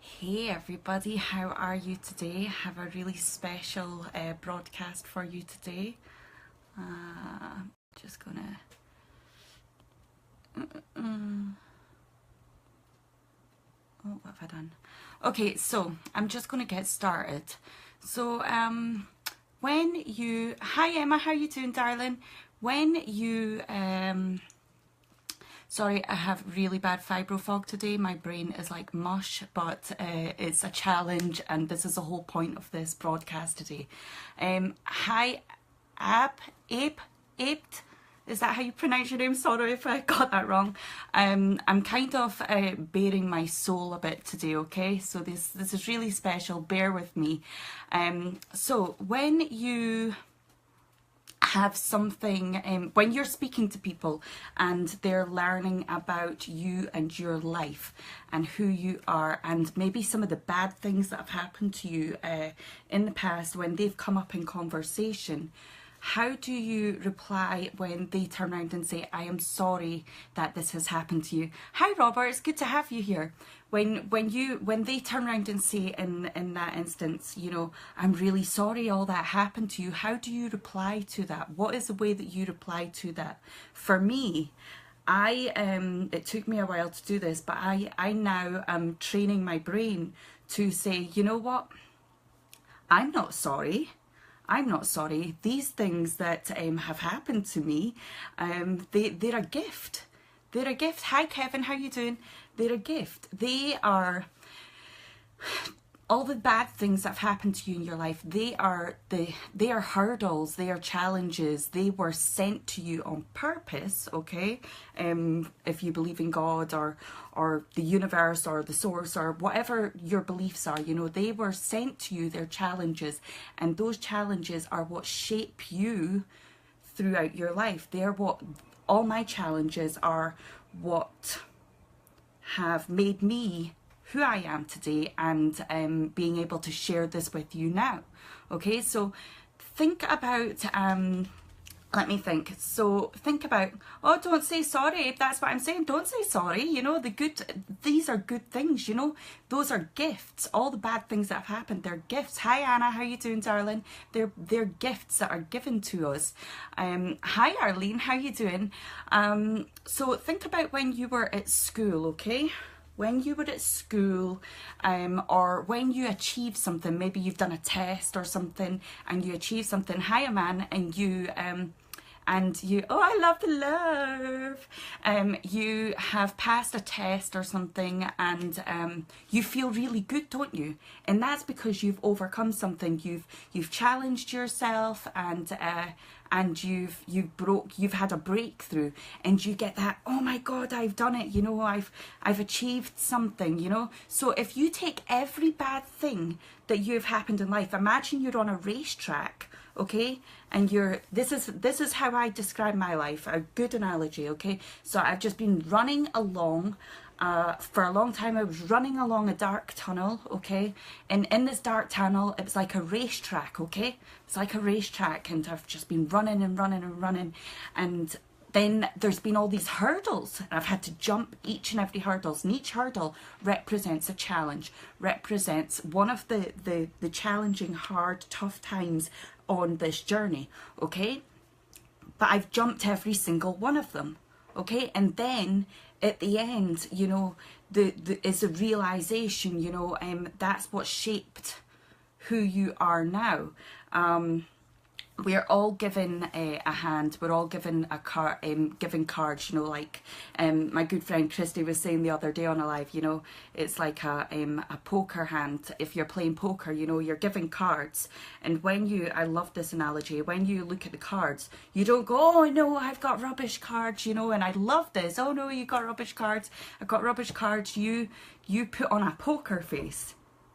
Hey everybody, how are you today? Have a really special broadcast for you today. Just gonna... Oh, what have I done? Okay, so I'm just gonna get started. So, when you... Hi Emma, how you doing, darling? When you... Sorry, I have really bad fibro fog today. My brain is like mush, but it's a challenge, and this is the whole point of this broadcast today. Hi, Aped. Is that how you pronounce your name? Sorry if I got that wrong. I'm kind of bearing my soul a bit today, okay? So this is really special. Bear with me. So when you have something, when you're speaking to people and they're learning about you and your life and who you are, and maybe some of the bad things that have happened to you in the past, when they've come up in conversation, how do you reply when they turn around and say, I am sorry that this has happened to you? Hi Robert, it's good to have you here. When they turn around and say in that instance, you know, I'm really sorry all that happened to you, how do you reply to that? What is the way that you reply to that? For me, it took me a while to do this, but I now am training my brain to say, you know what, I'm not sorry. I'm not sorry. These things that have happened to me, they're a gift. They're a gift. Hi Kevin, how you doing? They're a gift. They are all the bad things that have happened to you in your life. They are hurdles. They are challenges. They were sent to you on purpose. Okay, if you believe in God or the universe or the source or whatever your beliefs are, you know, they were sent to you. They're challenges, and those challenges are what shape you throughout your life. They're what all my challenges are. What have made me who I am today, and being able to share this with you now. Okay, so think about, let me think. So think about, oh, don't say sorry. That's what I'm saying. Don't say sorry. You know, these are good things, you know, those are gifts. All the bad things that have happened, they're gifts. Hi Anna, how you doing, darling? They're gifts that are given to us. Hi Arlene, how you doing? So think about when you were at school, okay? When you were at school, or when you achieved something, maybe you've done a test or something and you achieved something. Hi, man, and you, oh, I love the love. You have passed a test or something, and you feel really good, don't you? And that's because you've overcome something. You've challenged yourself, and you've had a breakthrough, and you get that, oh my God, I've done it, you know, I've achieved something, you know. So if you take every bad thing that you've happened in life, imagine you're on a racetrack, okay, and this is how I describe my life, a good analogy, okay. So I've just been running along. For a long time I was running along a dark tunnel, okay, and in this dark tunnel it was like a racetrack, okay, it's like a racetrack, and I've just been running and running and running, and then there's been all these hurdles, and I've had to jump each and every hurdles, and each hurdle represents a challenge, represents one of the challenging, hard, tough times on this journey, okay, but I've jumped every single one of them, okay, and then at the end, you know, is a realization, you know, that's what shaped who you are now. We're all given a hand. We're all given a card, given cards. You know, like my good friend Christy was saying the other day on a live. You know, it's like a poker hand. If you're playing poker, you know, you're given cards. And I love this analogy. When you look at the cards, you don't go, oh no, I've got rubbish cards. You know, and I love this. Oh no, you got rubbish cards. I've got rubbish cards. You put on a poker face.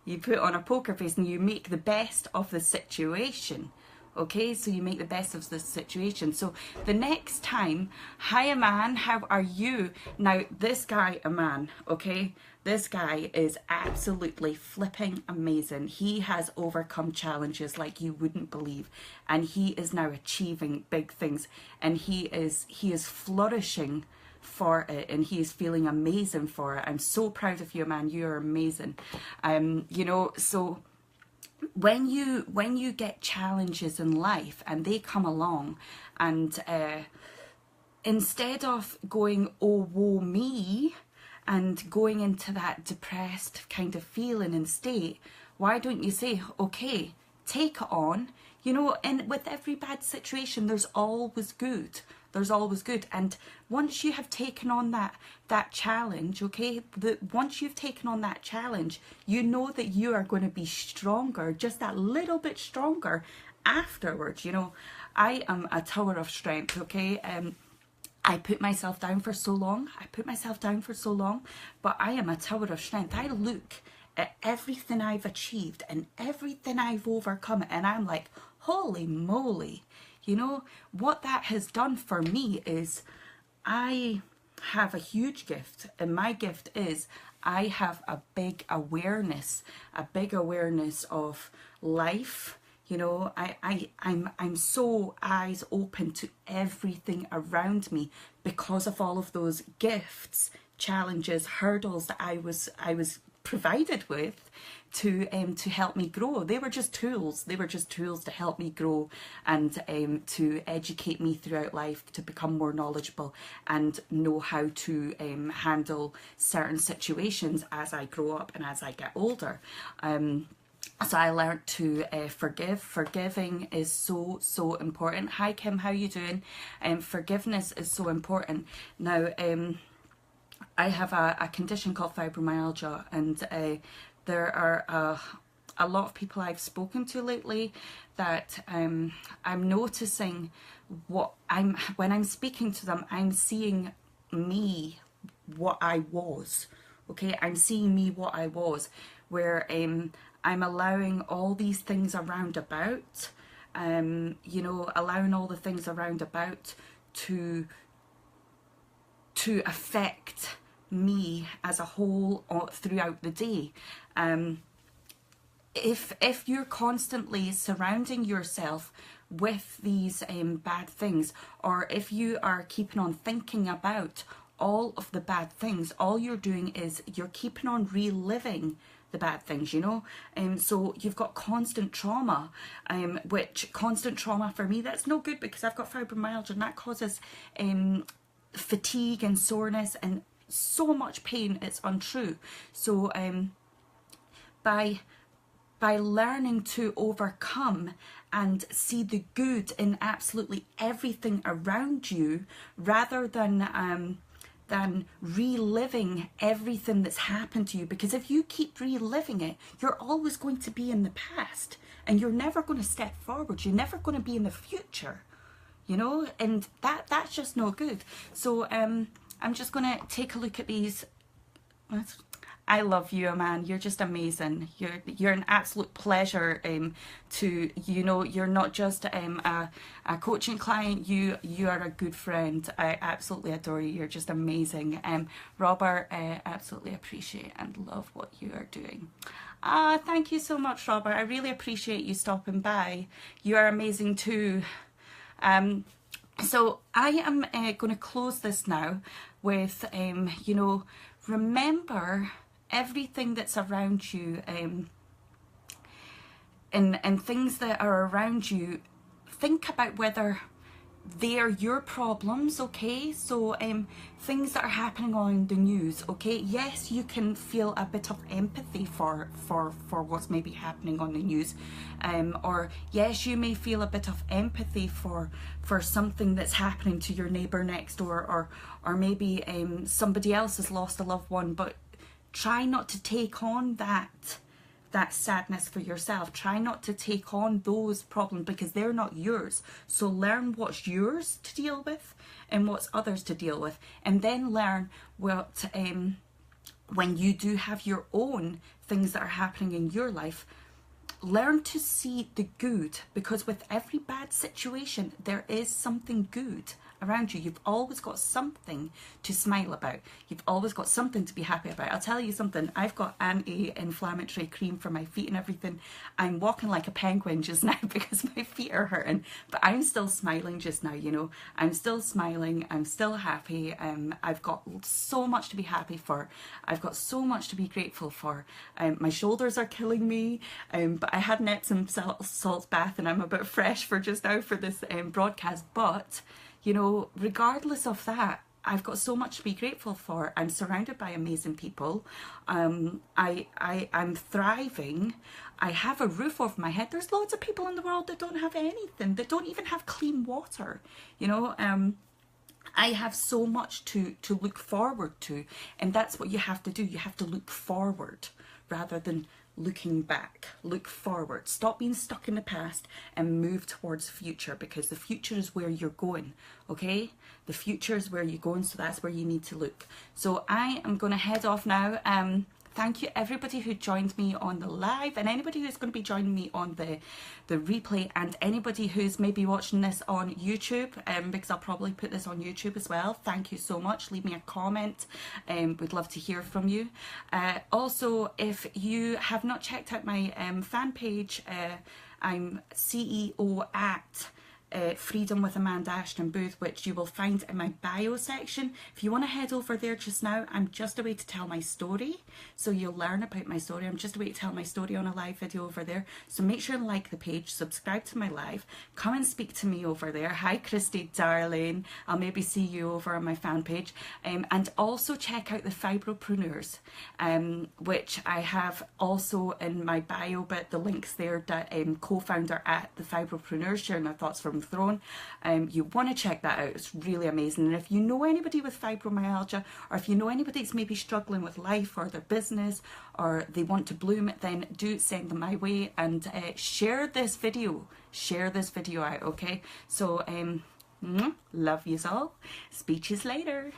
You put on a poker face, and you make the best of the situation. Okay, so you make the best of the situation. So the next time, hi Aman, how are you? Now this guy, Aman, okay, this guy is absolutely flipping amazing. He has overcome challenges like you wouldn't believe, and he is now achieving big things, and he is flourishing for it, and he is feeling amazing for it. I'm so proud of you, man. You're amazing. You know, so when you get challenges in life and they come along, and instead of going, oh woe me, and going into that depressed kind of feeling and state, why don't you say, okay, take it on? You know, and with every bad situation, there's always good. There's always good. And once you have taken on that challenge, okay, once you've taken on that challenge, you know that you are going to be stronger, just that little bit stronger afterwards. You know, I am a tower of strength, okay? I put myself down for so long. But I am a tower of strength. I look at everything I've achieved and everything I've overcome, and I'm like, holy moly. You know, what that has done for me is I have a huge gift, and my gift is I have a big awareness of life. You know, I'm so eyes open to everything around me because of all of those gifts, challenges, hurdles that I was provided with to help me grow. They were just tools. They were just tools to help me grow and to educate me throughout life, to become more knowledgeable and know how to handle certain situations as I grow up and as I get older. So I learned to forgive. Forgiving is so important. Hi Kim, how you doing? Forgiveness is so important. Now, I have a condition called fibromyalgia, and there are a lot of people I've spoken to lately that I'm noticing when I'm speaking to them, I'm seeing me, what I was. Okay, I'm seeing me, what I was, where I'm allowing all these things around about, you know, allowing all the things around about to affect me as a whole throughout the day. If you're constantly surrounding yourself with these bad things, or if you are keeping on thinking about all of the bad things, all you're doing is you're keeping on reliving the bad things, you know. So you've got constant trauma, which constant trauma for me, that's no good, because I've got fibromyalgia, and that causes fatigue and soreness and so much pain. It's untrue. So by learning to overcome and see the good in absolutely everything around you, rather than reliving everything that's happened to you, because if you keep reliving it, you're always going to be in the past and you're never going to step forward. You're never going to be in the future, you know, and that's just no good. So I'm just going to take a look at these. I love you, man. You're just amazing. You're an absolute pleasure to, you know, you're not just a coaching client, you are a good friend. I absolutely adore you. You're just amazing. Robert, absolutely appreciate and love what you are doing. Thank you so much, Robert. I really appreciate you stopping by. You are amazing too. So I am going to close this now with, you know, remember everything that's around you, and things that are around you. Think about whether they're your problems, okay? So things that are happening on the news, okay? Yes, you can feel a bit of empathy for what's maybe happening on the news, or yes, you may feel a bit of empathy for something that's happening to your neighbour next door, or maybe somebody else has lost a loved one, but try not to take on that sadness for yourself. Try not to take on those problems, because they're not yours. So learn what's yours to deal with and what's others to deal with, and then learn what when you do have your own things that are happening in your life, learn to see the good, because with every bad situation there is something good around you, you've always got something to smile about. You've always got something to be happy about. I'll tell you something, I've got anti-inflammatory cream for my feet and everything. I'm walking like a penguin just now because my feet are hurting, but I'm still smiling just now, you know. I'm still smiling, I'm still happy. I've got so much to be happy for. I've got so much to be grateful for. My shoulders are killing me, but I had an Epsom salt bath and I'm a bit fresh for just now for this broadcast. But, you know, regardless of that, I've got so much to be grateful for. I'm surrounded by amazing people. I'm thriving. I have a roof over my head. There's loads of people in the world that don't have anything, that don't even have clean water, you know. I have so much to look forward to, and that's what you have to do. You have to look forward rather than looking back. Look forward. Stop being stuck in the past and move towards the future, because the future is where you're going, okay? The future is where you're going, so that's where you need to look. So I am going to head off now. Thank you everybody who joined me on the live, and anybody who's going to be joining me on the replay, and anybody who's maybe watching this on YouTube, because I'll probably put this on YouTube as well. Thank you so much. Leave me a comment. We'd love to hear from you. Also, if you have not checked out my fan page, I'm CEO at Freedom with Amanda Ashton-Booth, which you will find in my bio section. If you want to head over there just now, I'm just a way to tell my story, so you'll learn about my story. I'm just a way to tell my story on a live video over there. So make sure to like the page, subscribe to my live, come and speak to me over there. Hi Christy darling, I'll maybe see you over on my fan page. And also check out the Fibropreneurs, which I have also in my bio, but the links there, that co-founder at the Fibropreneurs, sharing their thoughts from Throne. You want to check that out. It's really amazing. And if you know anybody with fibromyalgia, or if you know anybody that's maybe struggling with life or their business, or they want to bloom, then do send them my way, and share this video out, okay? So love yous all. Speeches later.